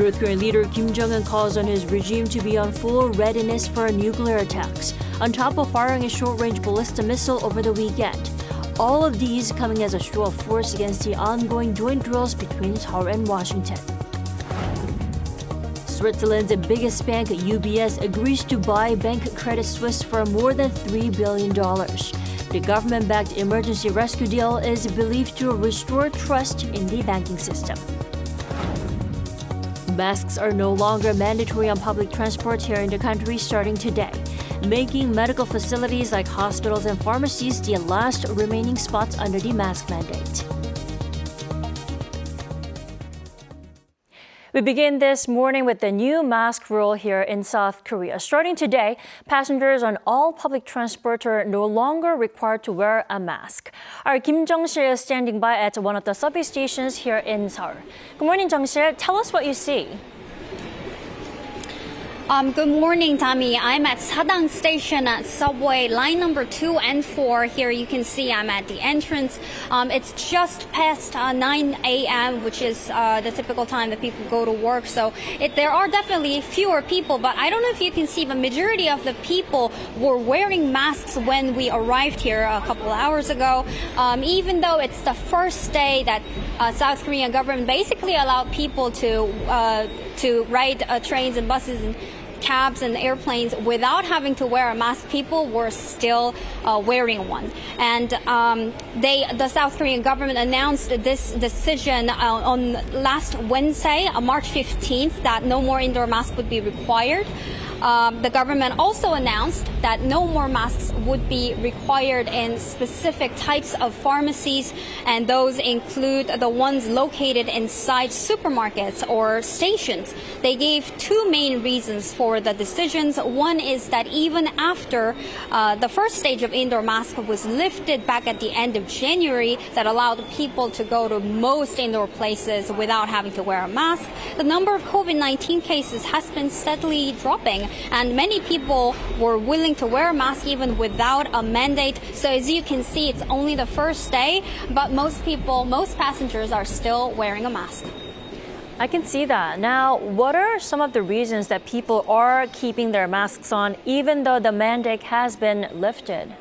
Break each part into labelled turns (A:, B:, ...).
A: North Korean leader Kim Jong-un calls on his regime to be on full readiness for nuclear attacks, on top of firing a short-range ballistic missile over the weekend. All of these coming as a show of force against the ongoing joint drills between Seoul and Washington. Switzerland's biggest bank, UBS, agrees to buy bank Credit Suisse for more than $3 billion. The government-backed emergency rescue deal is believed to restore trust in the banking system. Masks are no longer mandatory on public transport here in the country starting today, making medical facilities like hospitals and pharmacies the last remaining spots under the mask mandate. We begin this morning with the new mask rule here in South Korea. Starting today, passengers on all public transport are no longer required to wear a mask. Our Kim Jong-sil is standing by at one of the subway stations here in Seoul. Good morning, Jong-sil. Tell us what you see.
B: Good morning, Tami. I'm at Sadang Station at subway line number 2 and 4. Here you can see I'm at the entrance. It's just past 9 a.m., which is the typical time that people go to work. So there are definitely fewer people, but I don't know if you can see the majority of the people were wearing masks when we arrived here a couple hours ago. Even though it's the first day that South Korean government basically allowed people to ride trains and buses and cabs and airplanes without having to wear a mask, people were still wearing one. And the South Korean government announced this decision on last Wednesday, March 15th, that no more indoor masks would be required. The government also announced that no more masks would be required in specific types of pharmacies, and those include the ones located inside supermarkets or stations. They gave two main reasons for the decisions. One is that even after the first stage of indoor mask was lifted back at the end of January, that allowed people to go to most indoor places without having to wear a mask, the number of COVID-19 cases has been steadily dropping. And many people were willing to wear a mask even without a mandate. So as you can see, it's only the first day, but most passengers are still wearing a mask.
A: I can see that. Now, what are some of the reasons that people are keeping their masks on even though the mandate has been lifted?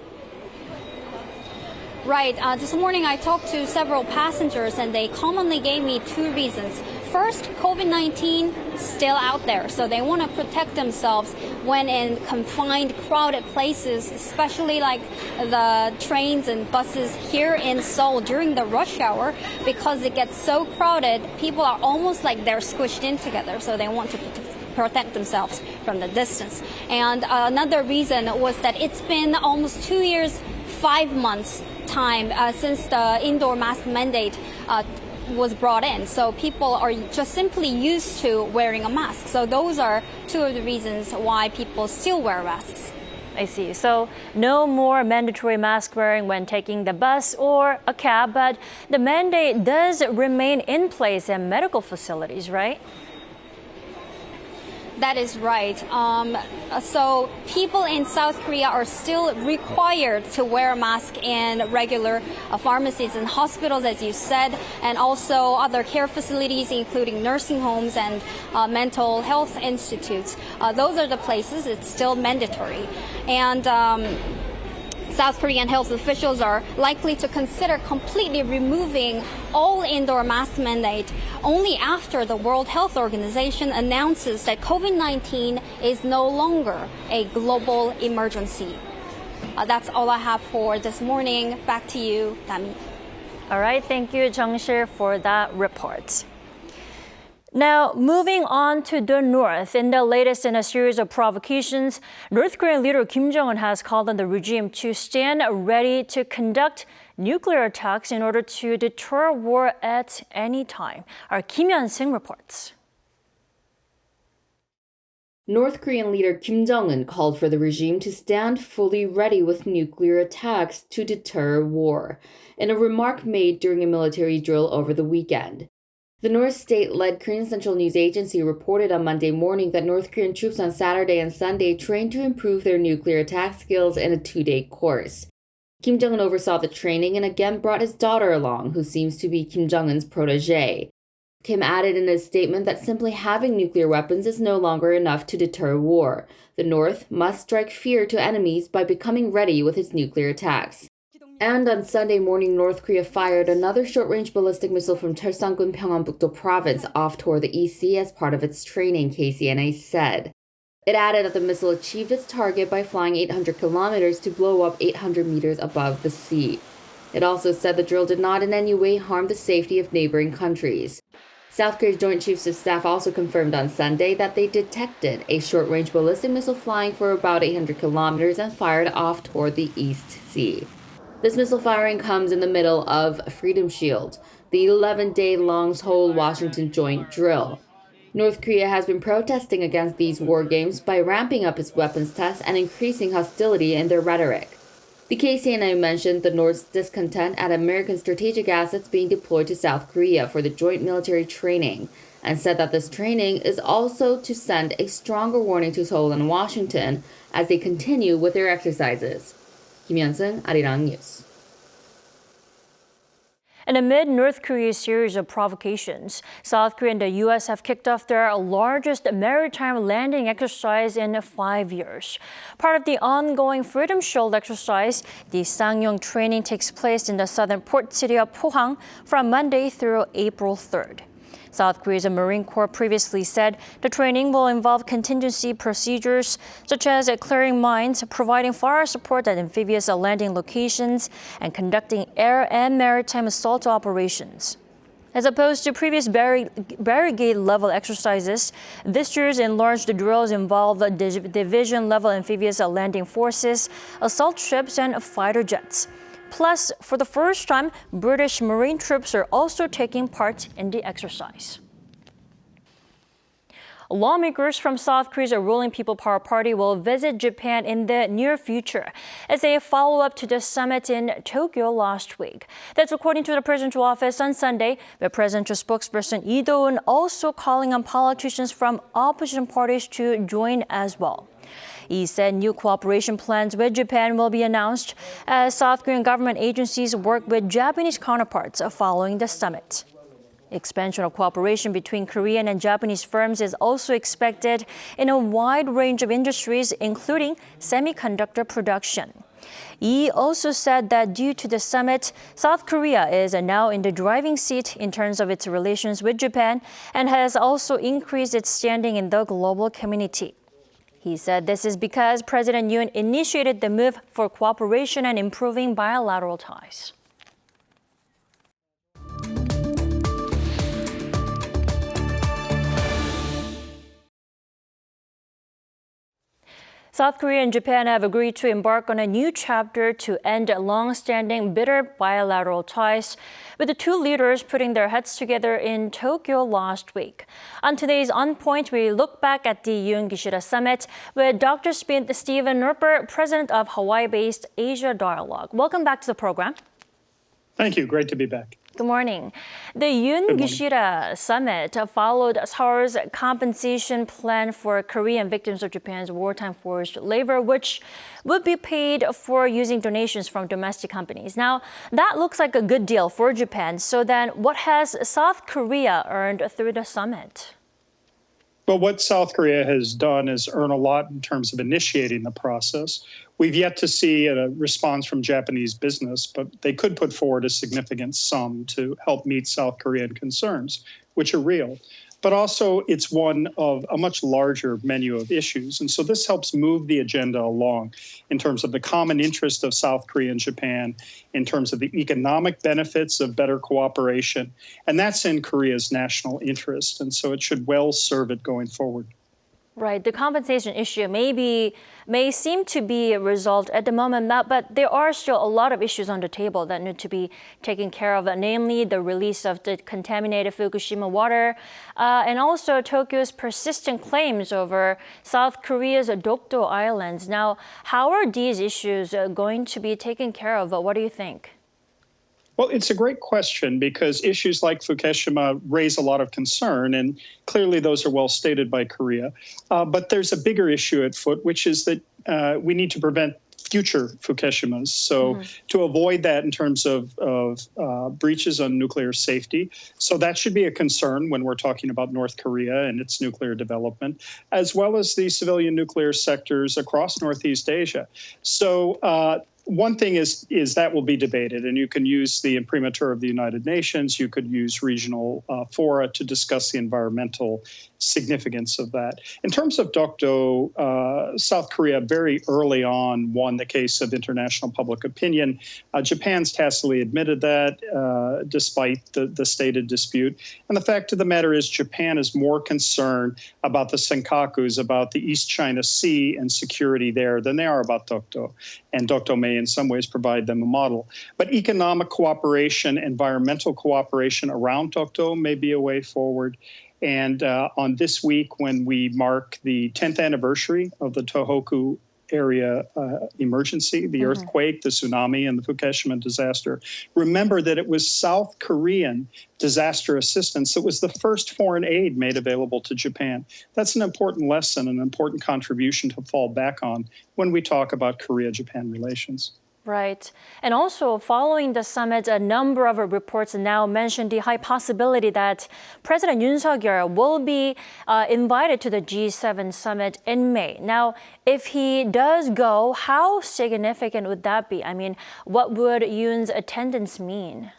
B: Right. This morning I talked to several passengers and they commonly gave me two reasons. First, COVID-19 still out there, so they want to protect themselves when in confined, crowded places, especially like the trains and buses here in Seoul during the rush hour, because it gets so crowded, people are almost like they're squished in together, so they want to protect themselves from the distance. And another reason was that it's been almost 2 years, 5 months time since the indoor mask mandate was brought in. So people are just simply used to wearing a mask. So those are two of the reasons why people still wear masks.
A: I see. So no more mandatory mask wearing when taking the bus or a cab, but the mandate does remain in place in medical facilities, right?
B: That is right. So people in South Korea are still required to wear a mask in regular pharmacies and hospitals, as you said, and also other care facilities, including nursing homes and mental health institutes. Those are the places it's still mandatory. And South Korean health officials are likely to consider completely removing all indoor mask mandate only after the World Health Organization announces that COVID-19 is no longer a global emergency. That's all I have for this morning. Back to you, Dami.
A: All right, thank you, Jung-shil, for that report. Now, moving on to the north, in the latest in a series of provocations, North Korean leader Kim Jong-un has called on the regime to stand ready to conduct nuclear attacks in order to deter war at any time. Our Kim Hyun-sing reports.
C: North Korean leader Kim Jong-un called for the regime to stand fully ready with nuclear attacks to deter war, in a remark made during a military drill over the weekend. The North state-led Korean Central News Agency reported on Monday morning that North Korean troops on Saturday and Sunday trained to improve their nuclear attack skills in a 2-day course. Kim Jong-un oversaw the training and again brought his daughter along, who seems to be Kim Jong-un's protege. Kim added in his statement that simply having nuclear weapons is no longer enough to deter war. The North must strike fear to enemies by becoming ready with its nuclear attacks. And on Sunday morning, North Korea fired another short-range ballistic missile from Cheolsanggun, Pyeongan-bukdo province off toward the East Sea as part of its training, KCNA said. It added that the missile achieved its target by flying 800 kilometers to blow up 800 meters above the sea. It also said the drill did not in any way harm the safety of neighboring countries. South Korea's Joint Chiefs of Staff also confirmed on Sunday that they detected a short-range ballistic missile flying for about 800 kilometers and fired off toward the East Sea. This missile firing comes in the middle of Freedom Shield, the 11-day-long Seoul-Washington joint drill. North Korea has been protesting against these war games by ramping up its weapons tests and increasing hostility in their rhetoric. The KCNA mentioned the North's discontent at American strategic assets being deployed to South Korea for the joint military training, and said that this training is also to send a stronger warning to Seoul and Washington as they continue with their exercises. Kim Hyun-sung, Arirang News.
A: And amid North Korea's series of provocations, South Korea and the U.S. have kicked off their largest maritime landing exercise in 5 years. Part of the ongoing Freedom Shield exercise, the Ssangyong training takes place in the southern port city of Pohang from Monday through April 3rd. South Korea's Marine Corps previously said the training will involve contingency procedures such as clearing mines, providing fire support at amphibious landing locations, and conducting air and maritime assault operations. As opposed to previous barricade-level exercises, this year's enlarged drills involve division-level amphibious landing forces, assault ships, and fighter jets. Plus, for the first time, British Marine troops are also taking part in the exercise. Lawmakers from South Korea's ruling People Power Party will visit Japan in the near future as a follow-up to the summit in Tokyo last week. That's according to the presidential office on Sunday, the presidential spokesperson Lee Do-eun also calling on politicians from opposition parties to join as well. He said new cooperation plans with Japan will be announced as South Korean government agencies work with Japanese counterparts following the summit. Expansion of cooperation between Korean and Japanese firms is also expected in a wide range of industries, including semiconductor production. Lee also said that due to the summit, South Korea is now in the driving seat in terms of its relations with Japan and has also increased its standing in the global community. He said this is because President Yoon initiated the move for cooperation and improving bilateral ties. South Korea and Japan have agreed to embark on a new chapter to end long-standing bitter bilateral ties, with the two leaders putting their heads together in Tokyo last week. On today's On Point, we look back at the Yoon-Kishida summit with Dr. Stephen Nurper, president of Hawaii-based Asia Dialogue. Welcome back to the program.
D: Thank you. Great to be back.
A: Good morning. The Yoon-Kishida summit followed Seoul's compensation plan for Korean victims of Japan's wartime forced labor, which would be paid for using donations from domestic companies. Now, that looks like a good deal for Japan. So then what has South Korea earned through the summit?
D: Well, what South Korea has done is earn a lot in terms of initiating the process. We've yet to see a response from Japanese business, but they could put forward a significant sum to help meet South Korean concerns, which are real. But also, it's one of a much larger menu of issues. And so this helps move the agenda along in terms of the common interest of South Korea and Japan, in terms of the economic benefits of better cooperation. And that's in Korea's national interest. And so it should well serve it going forward.
A: Right. The compensation issue may seem to be resolved at the moment, but there are still a lot of issues on the table that need to be taken care of, namely the release of the contaminated Fukushima water and also Tokyo's persistent claims over South Korea's Dokdo Islands. Now, how are these issues going to be taken care of? What do you think?
D: Well, it's a great question because issues like Fukushima raise a lot of concern, and clearly those are well stated by Korea. But there's a bigger issue at foot, which is that we need to prevent future Fukushimas. So to avoid that in terms of breaches on nuclear safety. So that should be a concern when we're talking about North Korea and its nuclear development, as well as the civilian nuclear sectors across Northeast Asia. So one thing is that will be debated, and you can use the imprimatur of the United Nations. You could use regional fora to discuss the environmental significance of that. In terms of Dokdo, South Korea very early on won the case of international public opinion. Japan's tacitly admitted that, despite the stated dispute. And the fact of the matter is Japan is more concerned about the Senkakus, about the East China Sea and security there than they are about Dokdo. And Dokdo may in some ways provide them a model. But economic cooperation, environmental cooperation around Dokdo may be a way forward. And on this week, when we mark the 10th anniversary of the Tohoku area emergency, the earthquake, the tsunami, and the Fukushima disaster, remember that it was South Korean disaster assistance that was the first foreign aid made available to Japan. That's an important lesson, an important contribution to fall back on when we talk about Korea-Japan relations.
A: Right. And also, following the summit, a number of reports now mention the high possibility that President Yoon will be invited to the G7 summit in May. Now, if he does go, how significant would that be? I mean, what would Yoon's attendance mean?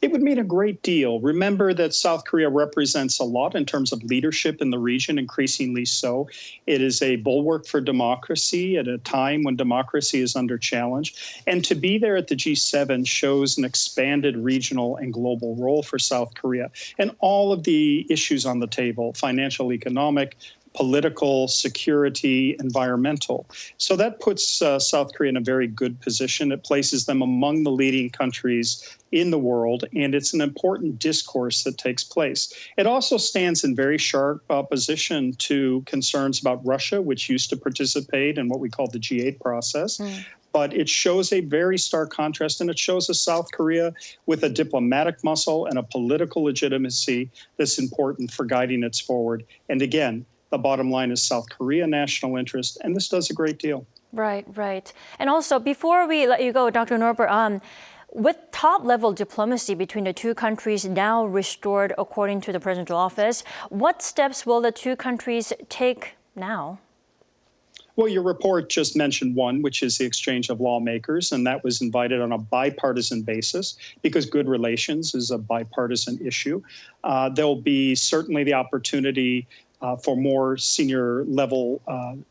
D: It would mean a great deal. Remember that South Korea represents a lot in terms of leadership in the region, increasingly so. It is a bulwark for democracy at a time when democracy is under challenge. And to be there at the G7 shows an expanded regional and global role for South Korea. And all of the issues on the table, financial, economic, political, security, environmental. So that puts South Korea in a very good position. It places them among the leading countries in the world, and it's an important discourse that takes place. It also stands in very sharp opposition to concerns about Russia, which used to participate in what we call the G8 process. But it shows a very stark contrast, and it shows a South Korea with a diplomatic muscle and a political legitimacy that's important for guiding its forward. And again, the bottom line is South Korea national interest, and this does a great deal.
A: Right, right. And also, before we let you go, Dr. Norbert, with top-level diplomacy between the two countries now restored according to the presidential office, what steps will the two countries take now?
D: Well, your report just mentioned one, which is the exchange of lawmakers, and that was invited on a bipartisan basis because good relations is a bipartisan issue. There'll be certainly the opportunity for more senior level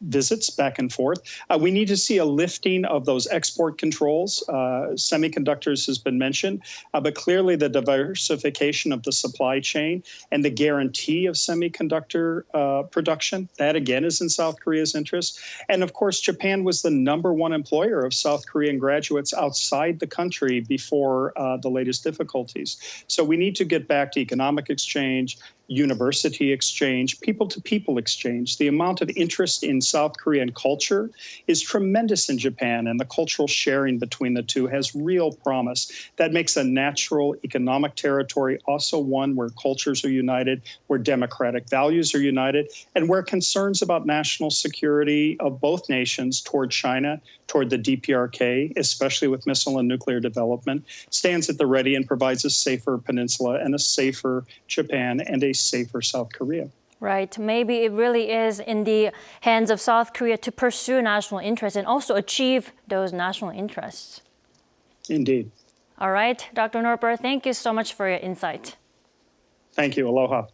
D: visits back and forth. We need to see a lifting of those export controls. Semiconductors has been mentioned, but clearly the diversification of the supply chain and the guarantee of semiconductor production, that again is in South Korea's interest. And of course, Japan was the #1 employer of South Korean graduates outside the country before the latest difficulties. So we need to get back to economic exchange, university exchange, people-to-people exchange. The amount of interest in South Korean culture is tremendous in Japan, and the cultural sharing between the two has real promise. That makes a natural economic territory also one where cultures are united, where democratic values are united, and where concerns about national security of both nations toward China, toward the DPRK, especially with missile and nuclear development, stands at the ready and provides a safer peninsula and a safer Japan and a safer South Korea.
A: Right. Maybe it really is in the hands of South Korea to pursue national interests and also achieve those national interests.
D: Indeed.
A: All right. Dr. Norbert, thank you so much for your insight.
D: Thank you. Aloha.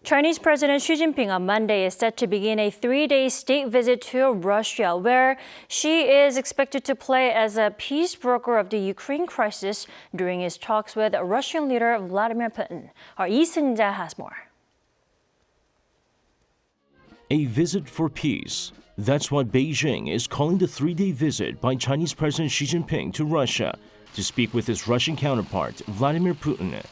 A: Chinese President Xi Jinping on Monday is set to begin a 3-day state visit to Russia, where Xi is expected to play as a peace broker of the Ukraine crisis during his talks with Russian leader Vladimir Putin. Our Lee Seung-ja has more.
E: A visit for peace. That's what Beijing is calling the 3-day visit by Chinese President Xi Jinping to Russia to speak with his Russian counterpart, Vladimir Putin.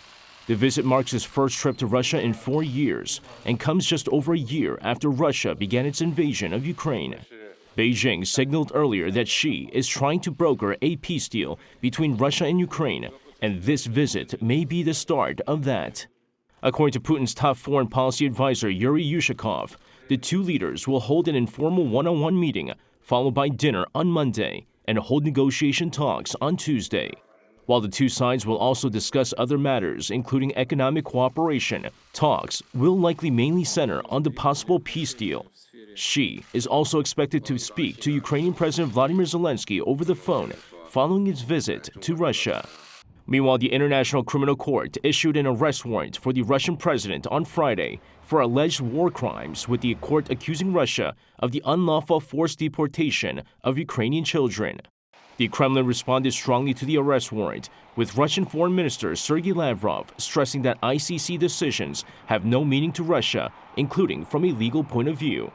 E: The visit marks his first trip to Russia in 4 years and comes just over a year after Russia began its invasion of Ukraine. Beijing signaled earlier that Xi is trying to broker a peace deal between Russia and Ukraine, and this visit may be the start of that. According to Putin's top foreign policy advisor Yuri Yushakov, the two leaders will hold an informal one-on-one meeting, followed by dinner on Monday, and hold negotiation talks on Tuesday. While the two sides will also discuss other matters, including economic cooperation, talks will likely mainly center on the possible peace deal. Xi is also expected to speak to Ukrainian President Vladimir Zelensky over the phone following his visit to Russia. Meanwhile, the International Criminal Court issued an arrest warrant for the Russian president on Friday for alleged war crimes, with the court accusing Russia of the unlawful forced deportation of Ukrainian children. The Kremlin responded strongly to the arrest warrant, with Russian Foreign Minister Sergei Lavrov stressing that ICC decisions have no meaning to Russia, including from a legal point of view.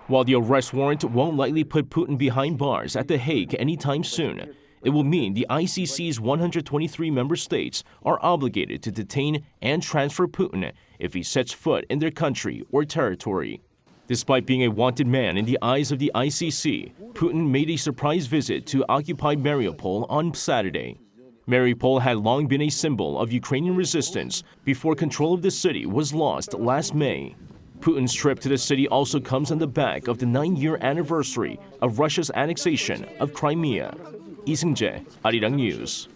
E: While the arrest warrant won't likely put Putin behind bars at The Hague anytime soon, it will mean the ICC's 123 member states are obligated to detain and transfer Putin if he sets foot in their country or territory. Despite being a wanted man in the eyes of the ICC, Putin made a surprise visit to occupied Mariupol on Saturday. Mariupol had long been a symbol of Ukrainian resistance before control of the city was lost last May. Putin's trip to the city also comes on the back of the 9-year anniversary of Russia's annexation of Crimea. Lee Seung-jae, Arirang News.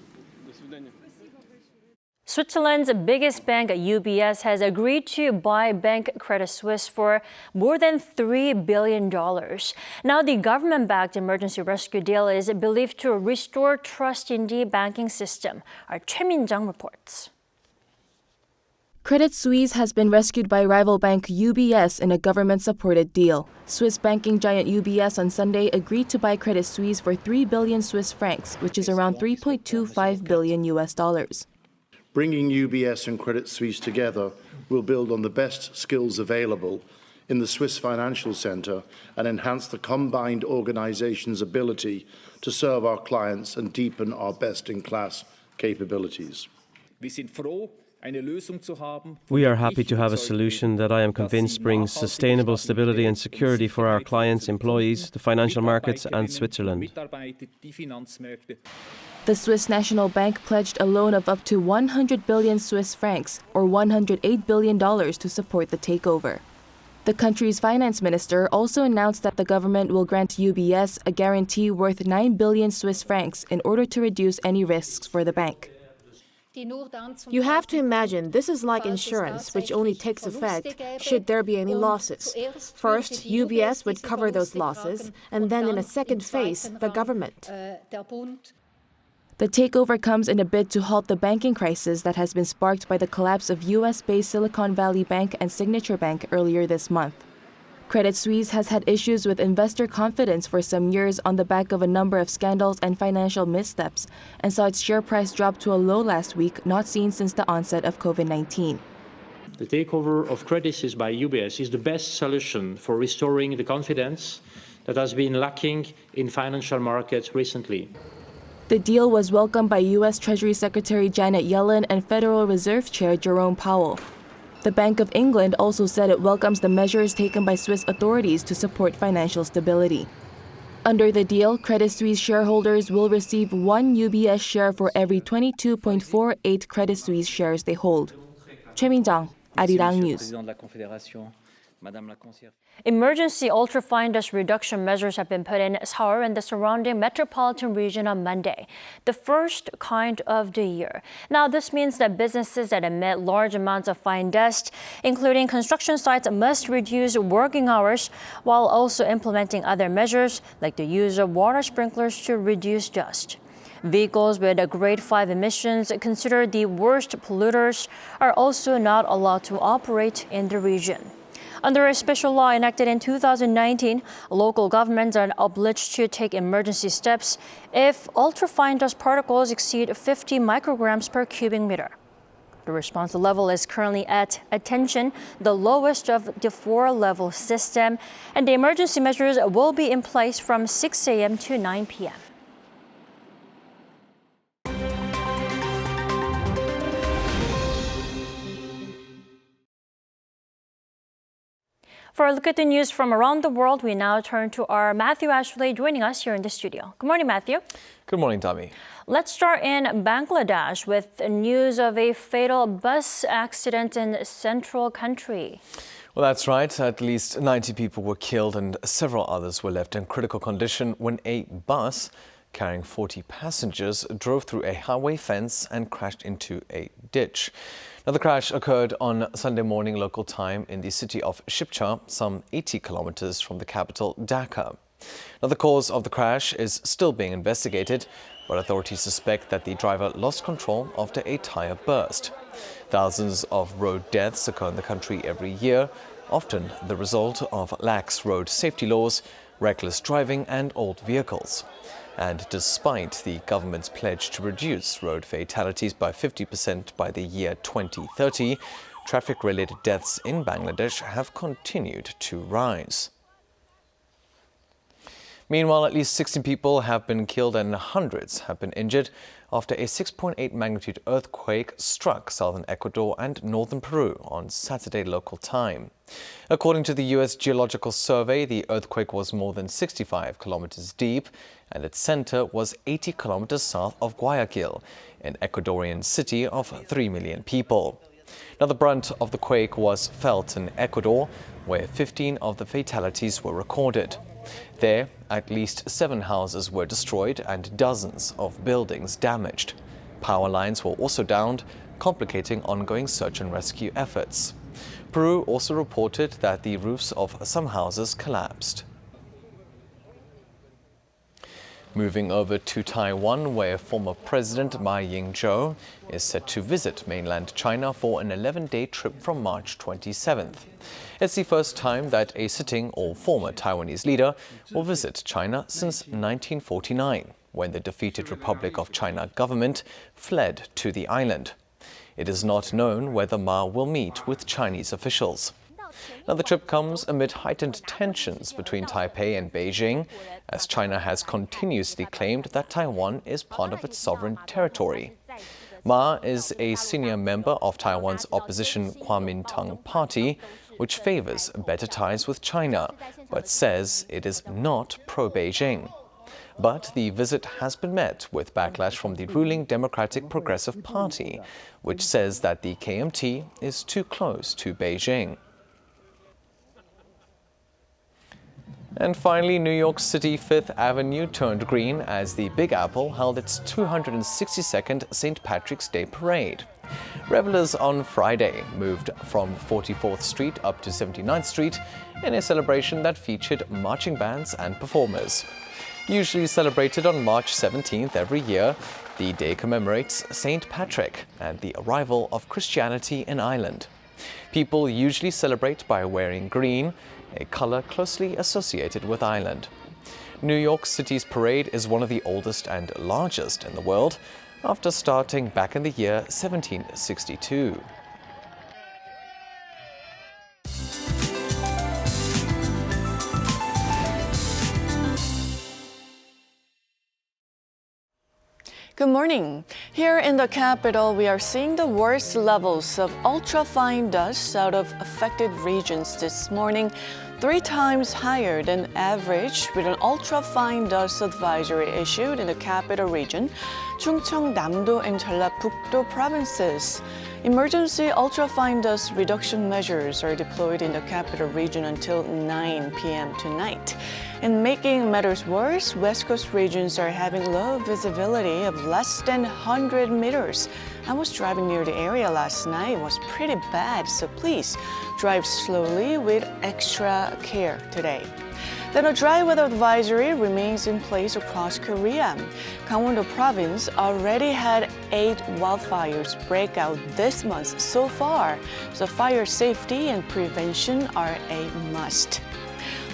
A: Switzerland's biggest bank, UBS, has agreed to buy bank Credit Suisse for more than $3 billion. Now, the government-backed emergency rescue deal is believed to restore trust in the banking system. Our Choi Min-jung reports.
F: Credit Suisse has been rescued by rival bank UBS in a government-supported deal. Swiss banking giant UBS on Sunday agreed to buy Credit Suisse for 3 billion Swiss francs, which is around $3.25 billion US dollars.
G: Bringing UBS and Credit Suisse together will build on the best skills available in the Swiss financial centre and enhance the combined organisation's ability to serve our clients and deepen our best-in-class capabilities.
H: We are happy to have a solution that I am convinced brings sustainable stability and security for our clients, employees, the financial markets and Switzerland.
F: The Swiss National Bank pledged a loan of up to 100 billion Swiss francs, or $108 billion, to support the takeover. The country's finance minister also announced that the government will grant UBS a guarantee worth 9 billion Swiss francs in order to reduce any risks for the bank.
I: You have to imagine this is like insurance, which only takes effect should there be any losses. First, UBS would cover those losses, and then in a second phase, the government.
F: The takeover comes in a bid to halt the banking crisis that has been sparked by the collapse of US-based Silicon Valley Bank and Signature Bank earlier this month. Credit Suisse has had issues with investor confidence for some years on the back of a number of scandals and financial missteps, and saw its share price drop to a low last week not seen since the onset of COVID-19.
J: The takeover of Credit Suisse by UBS is the best solution for restoring the confidence that has been lacking in financial markets recently.
F: The deal was welcomed by U.S. Treasury Secretary Janet Yellen and Federal Reserve Chair Jerome Powell. The Bank of England also said it welcomes the measures taken by Swiss authorities to support financial stability. Under the deal, Credit Suisse shareholders will receive 1 UBS share for every 22.48 Credit Suisse shares they hold. Choi Min-jung, Arirang News.
A: Emergency ultrafine dust reduction measures have been put in Seoul and the surrounding metropolitan region on Monday, the first kind of the year. Now, this means that businesses that emit large amounts of fine dust, including construction sites, must reduce working hours while also implementing other measures like the use of water sprinklers to reduce dust. Vehicles with a grade 5 emissions, considered the worst polluters, are also not allowed to operate in the region. Under a special law enacted in 2019, local governments are obliged to take emergency steps if ultrafine dust particles exceed 50 micrograms per cubic meter. The response level is currently at attention, the lowest of the 4-level system, and the emergency measures will be in place from 6 a.m. to 9 p.m. For a look at the news from around the world, we now turn to our Matthew Ashley joining us here in the studio. Good morning, Matthew.
K: Good morning, Tommy.
A: Let's start in Bangladesh with news of a fatal bus accident in central country.
K: Well, that's right. At least 90 people were killed and several others were left in critical condition when a bus carrying 40 passengers drove through a highway fence and crashed into a ditch. Now, the crash occurred on Sunday morning local time in the city of Shipcha, some 80 kilometers from the capital, Dhaka. Now, the cause of the crash is still being investigated, but authorities suspect that the driver lost control after a tire burst. Thousands of road deaths occur in the country every year, often the result of lax road safety laws, reckless driving and old vehicles. And despite the government's pledge to reduce road fatalities by 50% by the year 2030, traffic-related deaths in Bangladesh have continued to rise. Meanwhile, at least 16 people have been killed and hundreds have been injured after a 6.8 magnitude earthquake struck southern Ecuador and northern Peru on Saturday local time. According to the U.S. Geological Survey, the earthquake was more than 65 kilometers deep and its center was 80 kilometers south of Guayaquil, an Ecuadorian city of 3 million people. Now, the brunt of the quake was felt in Ecuador, where 15 of the fatalities were recorded. There, at least 7 houses were destroyed and dozens of buildings damaged. Power lines were also downed, complicating ongoing search and rescue efforts. Peru also reported that the roofs of some houses collapsed. Moving over to Taiwan, where former President Ma Ying-jeou is set to visit mainland China for an 11-day trip from March 27th. It's the first time that a sitting or former Taiwanese leader will visit China since 1949, when the defeated Republic of China government fled to the island. It is not known whether Ma will meet with Chinese officials. Now, the trip comes amid heightened tensions between Taipei and Beijing, as China has continuously claimed that Taiwan is part of its sovereign territory. Ma is a senior member of Taiwan's opposition Kuomintang Party, which favors better ties with China, but says it is not pro-Beijing. But the visit has been met with backlash from the ruling Democratic Progressive Party, which says that the KMT is too close to Beijing. And finally, New York City 5th Avenue turned green as the Big Apple held its 262nd St. Patrick's Day Parade. Revelers on Friday moved from 44th Street up to 79th Street in a celebration that featured marching bands and performers. Usually celebrated on March 17th every year, the day commemorates St. Patrick and the arrival of Christianity in Ireland. People usually celebrate by wearing green, a color closely associated with Ireland. New York City's parade is one of the oldest and largest in the world, after starting back in the year 1762.
L: Good morning. Here in the capital, we are seeing the worst levels of ultrafine dust out of affected regions this morning, 3 times higher than average, with an ultrafine dust advisory issued in the capital region, Chungcheong-namdo and Jeollabuk-do provinces. Emergency ultrafine dust reduction measures are deployed in the capital region until 9 p.m. tonight. And making matters worse, West Coast regions are having low visibility of less than 100 meters. I was driving near the area last night. It was pretty bad, so please drive slowly with extra care today. Then a dry weather advisory remains in place across Korea. Gangwon-do province already had 8 wildfires break out this month so far, so fire safety and prevention are a must.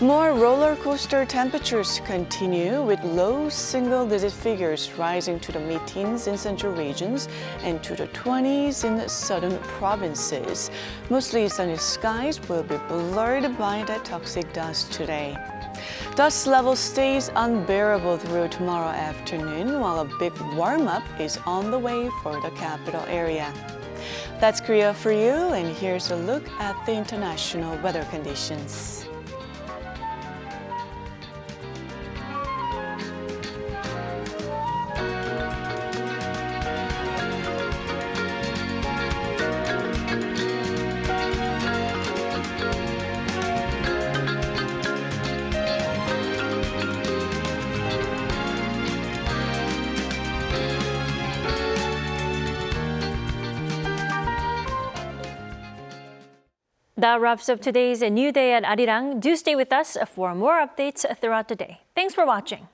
L: More roller coaster temperatures continue, with low single-digit figures rising to the mid-teens in central regions and to the 20s in southern provinces. Mostly sunny skies will be blurred by the toxic dust today. Dust level stays unbearable through tomorrow afternoon, while a big warm-up is on the way for the capital area. That's Korea for you, and here's a look at the international weather conditions.
A: That wraps up today's New Day at Arirang. Do stay with us for more updates throughout the day. Thanks for watching.